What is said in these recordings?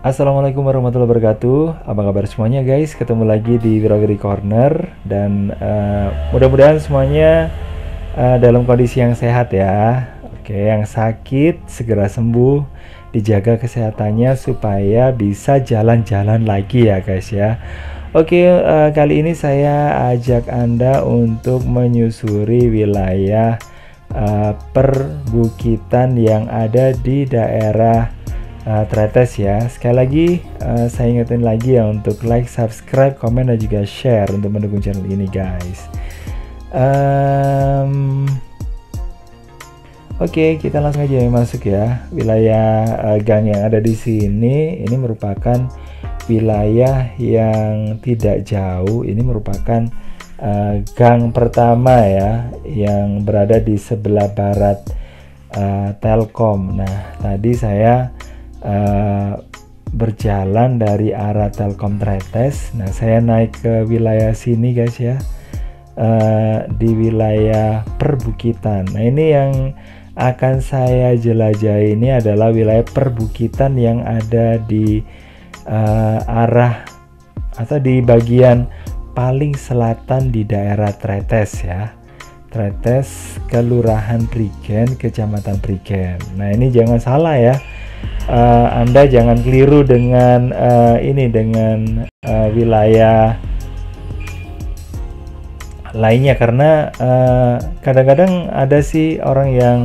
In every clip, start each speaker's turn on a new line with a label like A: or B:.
A: Assalamualaikum warahmatullahi wabarakatuh. Apa kabar semuanya guys? Ketemu lagi di Wirawiri Corner dan mudah-mudahan semuanya dalam kondisi yang sehat ya. Oke, yang sakit segera sembuh, dijaga kesehatannya supaya bisa jalan-jalan lagi ya guys ya. Oke, kali ini saya ajak Anda untuk menyusuri wilayah perbukitan yang ada di daerah Tretes ya. Sekali lagi saya ingetin lagi ya untuk like, subscribe, komen dan juga share untuk mendukung channel ini guys. Oke, kita langsung aja masuk ya. Wilayah gang yang ada di sini ini merupakan wilayah yang tidak jauh. Ini merupakan gang pertama ya yang berada di sebelah barat Telkom. Nah, tadi saya berjalan dari arah Telkom Tretes. Nah, saya naik ke wilayah sini guys ya, di wilayah perbukitan. Nah, ini yang akan saya jelajahi ini adalah wilayah perbukitan yang ada di arah atau di bagian paling selatan di daerah Tretes ya. Tretes, Kelurahan Prigen, Kecamatan Prigen. Nah, ini jangan salah ya. Anda jangan keliru dengan wilayah lainnya, karena kadang-kadang ada sih orang yang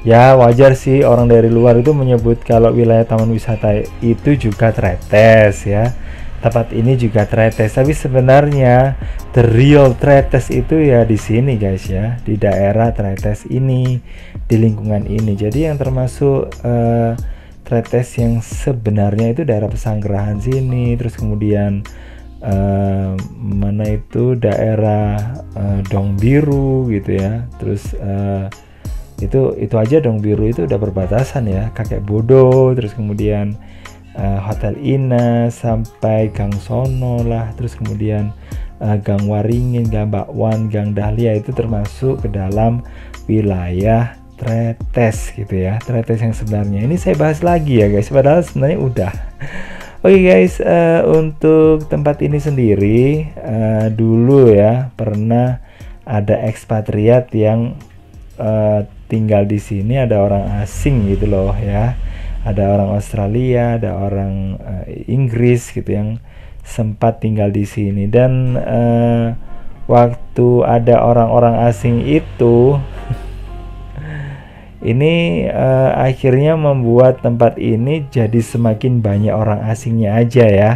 A: ya wajar sih orang dari luar itu menyebut kalau wilayah taman wisata itu juga Tretes ya. Tempat ini juga Tretes, tapi sebenarnya the real Tretes itu ya di sini guys ya, di daerah Tretes ini, di lingkungan ini. Jadi yang termasuk Tretes yang sebenarnya itu daerah Pesanggerahan sini, terus kemudian mana itu daerah Dong Biru gitu ya. Terus itu aja Dong Biru itu udah berbatasan ya, Kakek Bodo, terus kemudian Hotel Ina sampai Gang Sono lah, terus kemudian Gang Waringin, Gang Bakwan, Gang Dahlia itu termasuk ke dalam wilayah Tretes gitu ya. Tretes yang sebenarnya ini saya bahas lagi ya guys, padahal sebenarnya udah. Oke guys, untuk tempat ini sendiri dulu ya pernah ada ekspatriat yang tinggal di sini, ada orang asing gitu loh ya. Ada orang Australia, ada orang Inggris gitu yang sempat tinggal di sini. Dan waktu ada orang-orang asing itu ini akhirnya membuat tempat ini jadi semakin banyak orang asingnya aja ya.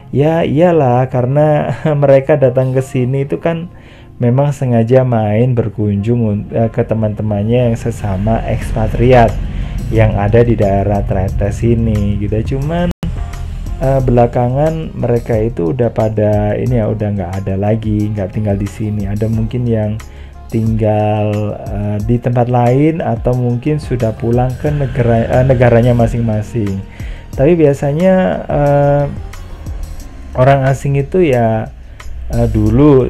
A: Ya iyalah, karena mereka datang ke sini itu kan memang sengaja main berkunjung ke teman-temannya yang sesama ekspatriat yang ada di daerah Tretes ini gitu. Cuman belakangan mereka itu udah pada ini ya, udah nggak ada lagi, nggak tinggal di sini. Ada mungkin yang tinggal di tempat lain atau mungkin sudah pulang ke negaranya masing-masing. Tapi biasanya orang asing itu ya dulu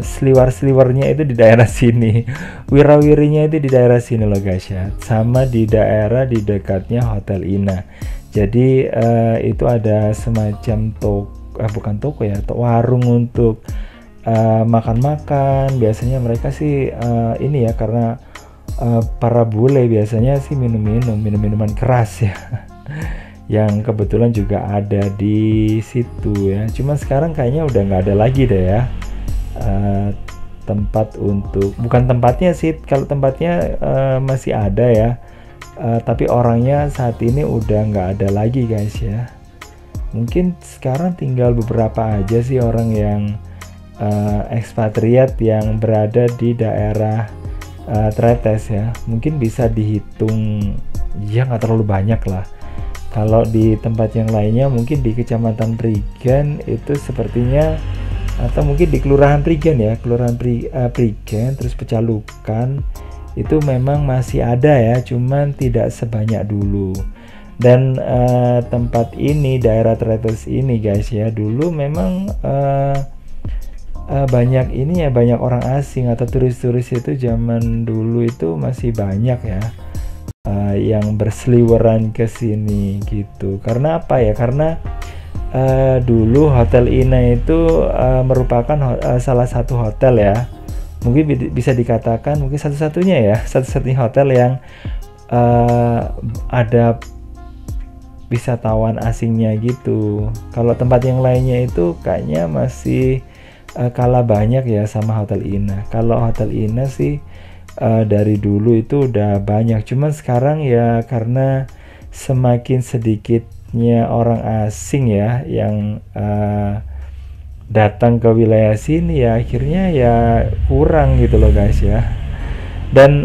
A: seliwar-seliwarnya itu di daerah sini, wirawirinya itu di daerah sini loh guys ya, sama di daerah di dekatnya Hotel Ina. Jadi itu ada semacam bukan toko ya, warung untuk makan-makan. Biasanya mereka sih ini ya, karena para bule biasanya sih minuman keras ya yang kebetulan juga ada di situ ya. Cuman sekarang kayaknya udah nggak ada lagi deh ya tempat untuk, bukan tempatnya sih, kalau tempatnya masih ada ya, tapi orangnya saat ini udah nggak ada lagi guys ya. Mungkin sekarang tinggal beberapa aja sih orang yang ekspatriat yang berada di daerah Tretes ya. Mungkin bisa dihitung ya, nggak terlalu banyak lah. Kalau di tempat yang lainnya mungkin di Kecamatan Prigen itu sepertinya, atau mungkin di Kelurahan Prigen ya, Kelurahan Prigen terus Pecalukan itu memang masih ada ya, cuman tidak sebanyak dulu. Dan tempat ini, daerah Tretes ini guys ya, dulu memang banyak ini ya, banyak orang asing atau turis-turis itu zaman dulu itu masih banyak ya, yang berseliweran ke sini gitu. Karena apa ya? Karena dulu Hotel Ina itu merupakan salah satu hotel ya, mungkin bisa dikatakan mungkin satu-satunya hotel yang ada wisatawan asingnya gitu. Kalau tempat yang lainnya itu kayaknya masih kalah banyak ya sama Hotel Ina. Kalau Hotel Ina sih dari dulu itu udah banyak, cuman sekarang ya karena semakin sedikitnya orang asing ya yang datang ke wilayah sini, ya akhirnya ya kurang gitu loh guys ya. Dan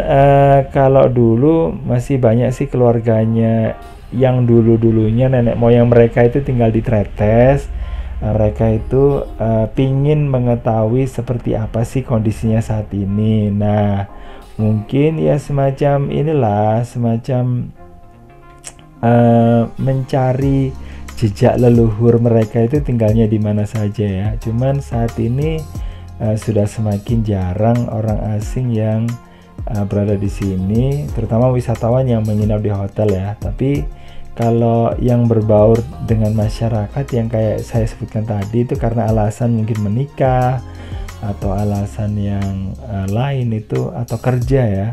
A: kalau dulu masih banyak sih keluarganya yang dulunya nenek moyang mereka itu tinggal di Tretes. Mereka itu pingin mengetahui seperti apa sih kondisinya saat ini. Nah, mungkin ya semacam inilah, semacam mencari jejak leluhur mereka itu tinggalnya di mana saja ya. Cuman saat ini sudah semakin jarang orang asing yang berada di sini, terutama wisatawan yang menginap di hotel ya. Tapi kalau yang berbaur dengan masyarakat yang kayak saya sebutkan tadi itu karena alasan mungkin menikah atau alasan yang lain itu, atau kerja ya,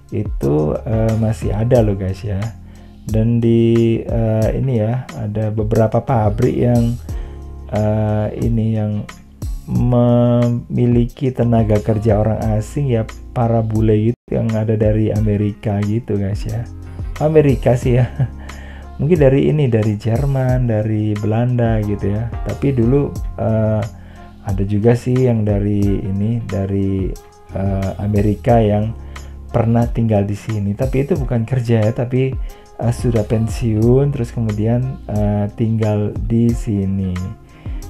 A: itu masih ada loh guys ya. Dan di ini ya ada beberapa pabrik yang yang memiliki tenaga kerja orang asing ya, para bule gitu yang ada dari Amerika gitu guys ya. Amerika sih ya. Mungkin dari Jerman, dari Belanda gitu ya. Tapi dulu ada juga sih yang dari Amerika yang pernah tinggal di sini. Tapi itu bukan kerja ya, tapi sudah pensiun terus kemudian tinggal di sini.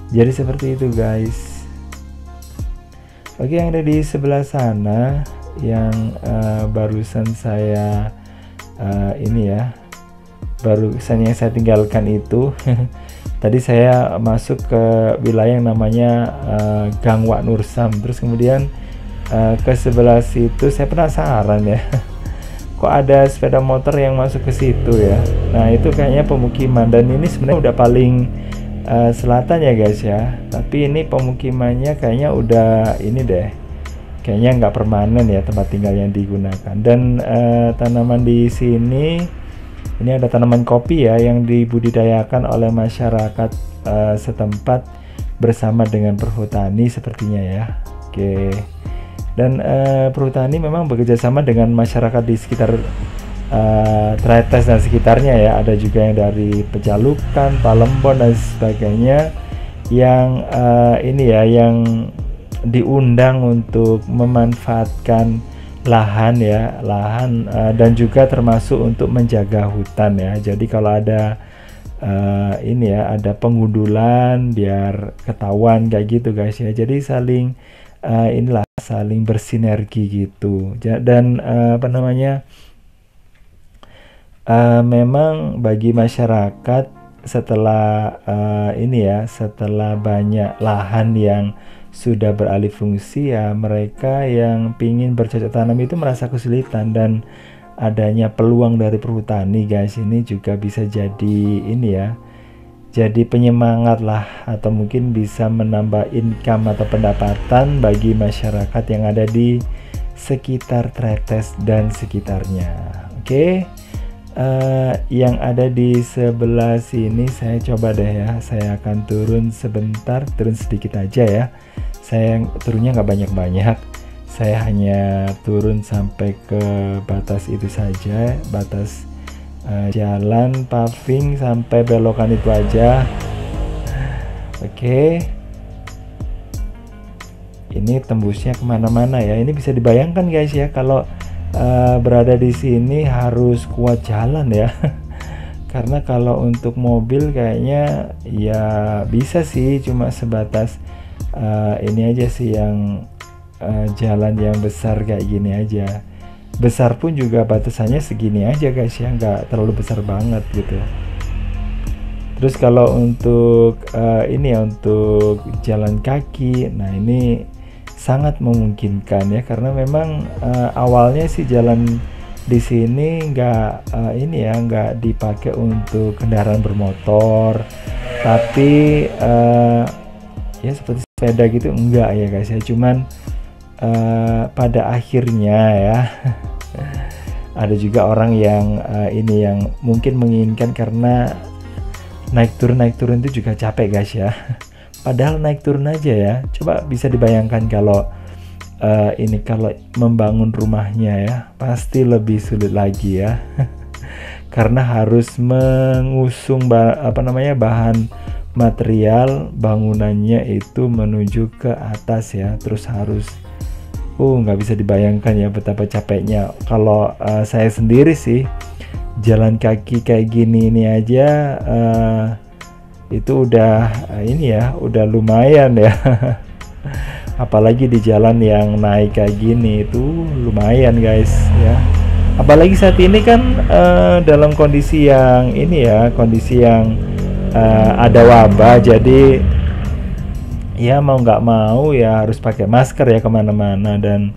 A: Jadi seperti itu guys. Oke, yang ada di sebelah sana yang barusan saya barusan yang saya tinggalkan itu tadi saya masuk ke wilayah yang namanya Gang Wak Nursam, terus kemudian ke sebelah situ saya penasaran ya kok ada sepeda motor yang masuk ke situ ya. Nah itu kayaknya pemukiman, dan ini sebenarnya udah paling selatan ya guys ya, tapi ini pemukimannya kayaknya udah ini deh, kayaknya nggak permanen ya tempat tinggal yang digunakan. Dan tanaman di sini, ini ada tanaman kopi ya yang dibudidayakan oleh masyarakat setempat bersama dengan perhutani sepertinya ya. Oke. Dan perhutani memang bekerja sama dengan masyarakat di sekitar Tretes dan sekitarnya ya. Ada juga yang dari Pejalukan, Palembon dan sebagainya yang yang diundang untuk memanfaatkan lahan dan juga termasuk untuk menjaga hutan ya. Jadi kalau ada ada pengundulan biar ketahuan kayak gitu guys ya. Jadi saling saling bersinergi gitu. Dan memang bagi masyarakat setelah setelah banyak lahan yang sudah beralih fungsi ya, mereka yang pingin bercocok tanam itu merasa kesulitan, dan adanya peluang dari perhutani guys ini juga bisa jadi jadi penyemangat lah, atau mungkin bisa menambah income atau pendapatan bagi masyarakat yang ada di sekitar Tretes dan sekitarnya. Oke. Yang ada di sebelah sini saya coba deh ya, saya akan turun sebentar, turun sedikit aja ya. Saya turunnya nggak banyak-banyak, saya hanya turun sampai ke batas itu saja, batas jalan paving sampai belokan itu aja. Oke. Ini tembusnya kemana-mana ya. Ini bisa dibayangkan guys ya, kalau berada di sini harus kuat jalan ya. Karena kalau untuk mobil kayaknya ya bisa sih, cuma sebatas ini aja sih yang jalan yang besar kayak gini aja. Besar pun juga batasannya segini aja guys ya, nggak terlalu besar banget gitu. Terus kalau untuk untuk jalan kaki, nah ini sangat memungkinkan ya, karena memang awalnya sih jalan di sini ini ya nggak dipakai untuk kendaraan bermotor, tapi ya seperti sepeda gitu enggak ya guys ya, cuman pada akhirnya ya ada juga orang yang ini yang mungkin menginginkan, karena naik turun itu juga capek guys ya. Padahal naik turun aja ya, coba bisa dibayangkan kalau ini kalau membangun rumahnya ya pasti lebih sulit lagi ya. Karena harus mengusung bahan material bangunannya itu menuju ke atas ya, terus harus nggak bisa dibayangkan ya betapa capeknya. Kalau saya sendiri sih jalan kaki kayak gini ini aja itu udah ini ya udah lumayan ya. Apalagi di jalan yang naik kayak gini itu lumayan guys ya. Apalagi saat ini kan dalam kondisi yang ini ya, kondisi yang ada wabah, jadi ya mau nggak mau ya harus pakai masker ya kemana-mana. Dan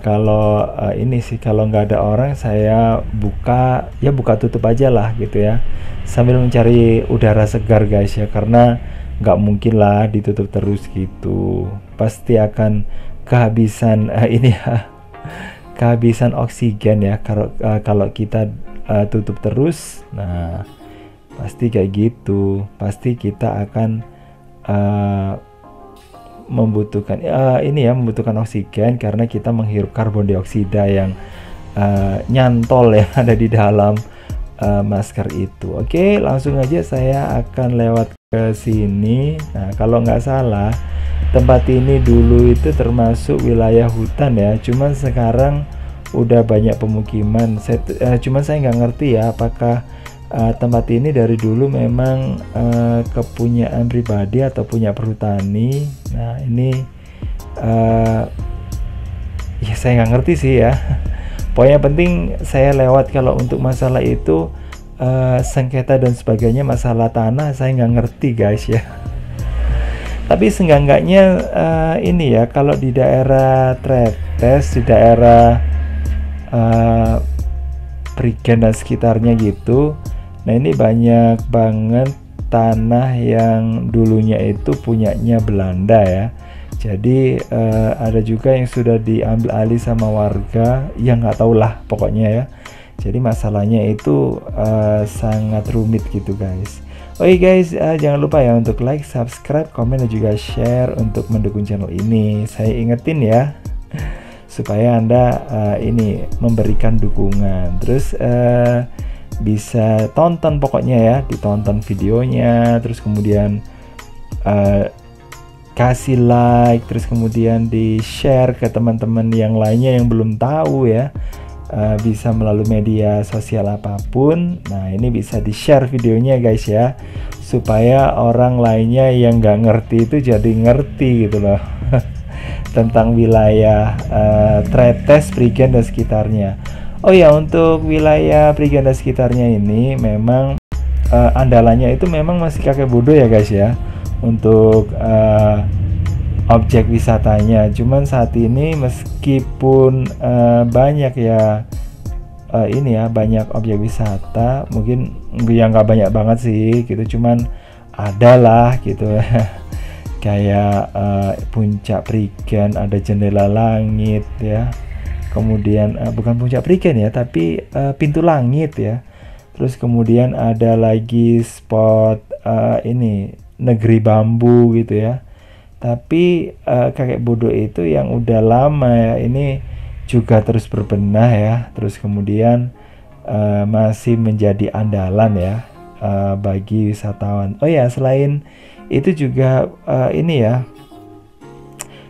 A: kalau ini sih kalau nggak ada orang saya buka tutup aja lah gitu ya, sambil mencari udara segar guys ya, karena nggak mungkin lah ditutup terus gitu, pasti akan kehabisan ini ya, kehabisan oksigen ya kalau kita tutup terus. Nah pasti kayak gitu, pasti kita akan membutuhkan membutuhkan oksigen, karena kita menghirup karbon dioksida yang nyantol ya ada di dalam masker itu. Oke, langsung aja saya akan lewat ke sini. Nah kalau nggak salah tempat ini dulu itu termasuk wilayah hutan ya, cuman sekarang udah banyak pemukiman. Cuman saya nggak ngerti ya apakah tempat ini dari dulu memang kepunyaan pribadi atau punya perhutani. Nah ini ya saya nggak ngerti sih ya. Pokoknya penting saya lewat. Kalau untuk masalah itu sengketa dan sebagainya, masalah tanah saya nggak ngerti guys ya. Tapi seenggak-enggaknya ini ya, kalau di daerah Tretes, di daerah Prigen dan sekitarnya gitu, nah ini banyak banget tanah yang dulunya itu punyanya Belanda ya. Jadi ada juga yang sudah diambil alih sama warga, yang nggak tahu lah pokoknya ya. Jadi masalahnya itu sangat rumit gitu guys. Oke guys, jangan lupa ya untuk like, subscribe, komen, dan juga share untuk mendukung channel ini. Saya ingetin ya supaya Anda ini memberikan dukungan. Terus bisa tonton pokoknya ya, ditonton videonya, terus kemudian kasih like, terus kemudian di share ke teman-teman yang lainnya yang belum tahu ya, bisa melalui media sosial apapun. Nah ini bisa di share videonya guys ya, supaya orang lainnya yang nggak ngerti itu jadi ngerti gitu loh tentang wilayah Tretes, Prigen dan sekitarnya. Oh ya, untuk wilayah Prigen dan sekitarnya ini memang andalannya itu memang masih kakek bodo ya guys ya, untuk objek wisatanya. Cuman saat ini meskipun banyak ya ini ya, banyak objek wisata, mungkin yang nggak banyak banget sih gitu, cuman ada lah gitu kayak Puncak Prigen, ada Jendela Langit ya. Kemudian bukan Puncak Prigen ya, tapi Pintu Langit ya. Terus kemudian ada lagi spot ini Negeri Bambu gitu ya. Tapi kakek bodo itu yang udah lama ya, ini juga terus berbenah ya. Terus kemudian masih menjadi andalan ya bagi wisatawan. Oh ya, selain itu juga ini ya,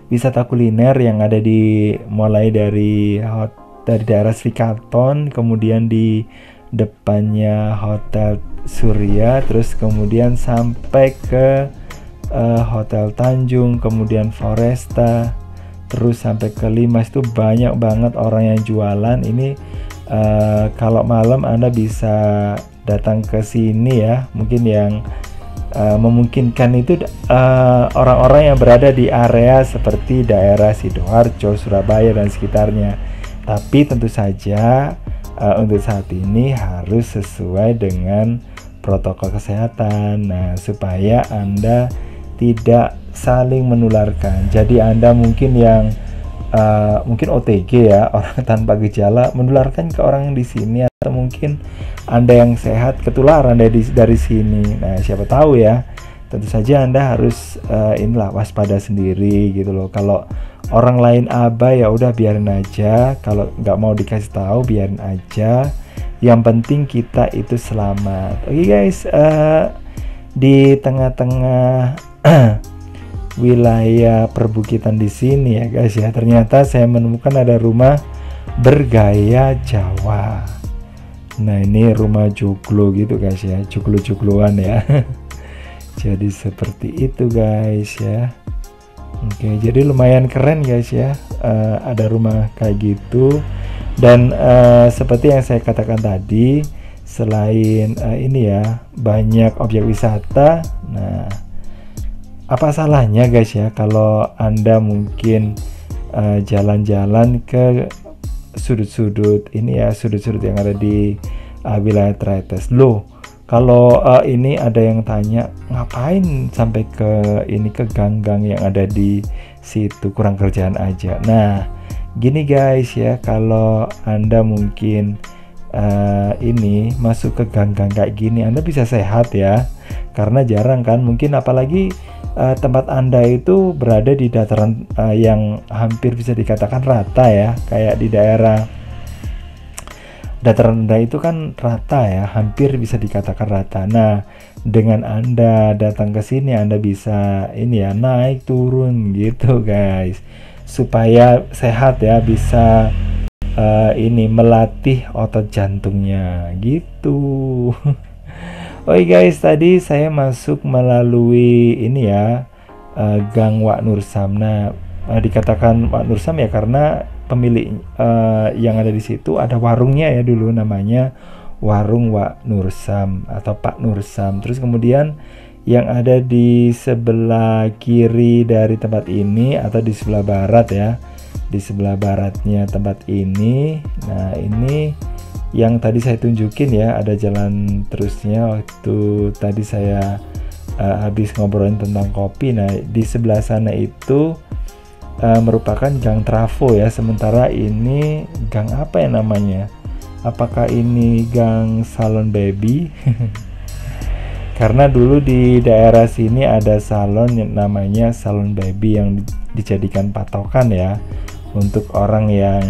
A: wisata kuliner yang ada mulai dari daerah Srikaton, kemudian di depannya Hotel Surya, terus kemudian sampai ke Hotel Tanjung, kemudian Foresta, terus sampai ke Limas. Itu banyak banget orang yang jualan. Ini kalau malam Anda bisa datang ke sini ya, mungkin yang memungkinkan itu orang-orang yang berada di area seperti daerah Sidoarjo, Surabaya dan sekitarnya. Tapi tentu saja untuk saat ini harus sesuai dengan protokol kesehatan. Nah, supaya Anda tidak saling menularkan. Jadi Anda mungkin yang mungkin OTG ya, orang tanpa gejala menularkan ke orang yang di sini, atau mungkin Anda yang sehat ketularan dari sini. Nah, siapa tahu ya. Tentu saja Anda harus inilah waspada sendiri gitu loh. Kalau orang lain abai ya udah biarin aja. Kalau nggak mau dikasih tahu biarin aja. Yang penting kita itu selamat. Oke guys, di tengah-tengah wilayah perbukitan di sini ya guys ya, ternyata saya menemukan ada rumah bergaya Jawa. Nah, ini rumah joglo gitu guys ya, joglo-jogloan ya. Jadi seperti itu guys ya. Oke, jadi lumayan keren guys ya, ada rumah kayak gitu. Dan seperti yang saya katakan tadi, selain ini ya, banyak objek wisata. Nah, apa salahnya guys ya kalau Anda mungkin jalan-jalan ke sudut-sudut ini ya, sudut-sudut yang ada di wilayah Traites. Loh, kalau ini ada yang tanya, ngapain sampai ke ini, ke gang-gang yang ada di situ, kurang kerjaan aja. Nah, gini guys ya, kalau Anda mungkin ini masuk ke gang-gang kayak gini, Anda bisa sehat ya, karena jarang kan, mungkin apalagi tempat Anda itu berada di dataran yang hampir bisa dikatakan rata ya, kayak di daerah dataran rendah itu kan rata ya, hampir bisa dikatakan rata. Nah, dengan Anda datang ke sini, Anda bisa ini ya, naik turun gitu guys, supaya sehat ya, bisa ini melatih otot jantungnya gitu. Oke guys, tadi saya masuk melalui ini ya, Gang Wak Nursam. Nah, dikatakan Wak Nursam ya karena pemilik yang ada di situ ada warungnya ya, dulu namanya Warung Wak Nursam atau Pak Nursam. Terus kemudian yang ada di sebelah kiri dari tempat ini atau di sebelah barat ya, di sebelah baratnya tempat ini. Nah, ini yang tadi saya tunjukin ya, ada jalan terusnya waktu tadi saya habis ngobrolin tentang kopi. Nah, di sebelah sana itu merupakan gang trafo ya, sementara ini gang apa ya namanya, apakah ini gang salon baby? Karena dulu di daerah sini ada salon yang namanya salon baby yang dijadikan patokan ya untuk orang yang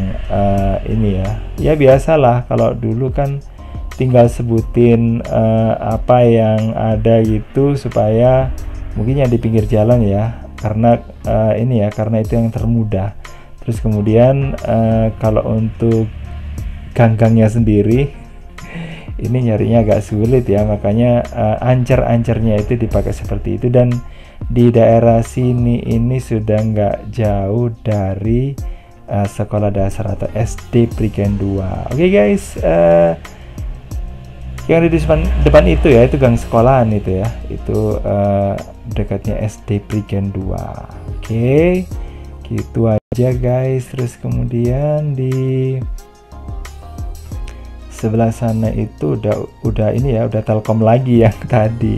A: ini ya biasalah, kalau dulu kan tinggal sebutin apa yang ada gitu, supaya mungkin yang di pinggir jalan ya, karena ini ya, karena itu yang termudah. Terus kemudian kalau untuk gang-gangnya sendiri ini nyarinya agak sulit ya, makanya ancer-ancernya itu dipakai seperti itu. Dan di daerah sini ini sudah nggak jauh dari sekolah dasar atau SD Prigen 2. Oke guys, yang di depan itu ya, itu gang sekolahan itu ya, itu dekatnya SD Prigen 2. Oke, gitu aja guys. Terus kemudian di sebelah sana itu udah ini ya, udah Telkom lagi yang tadi.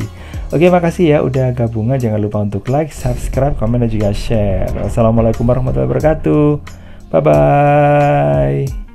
A: Oke, makasih ya udah gabungan. Jangan lupa untuk like, subscribe, komen, dan juga share. Wassalamualaikum warahmatullahi wabarakatuh. Bye bye.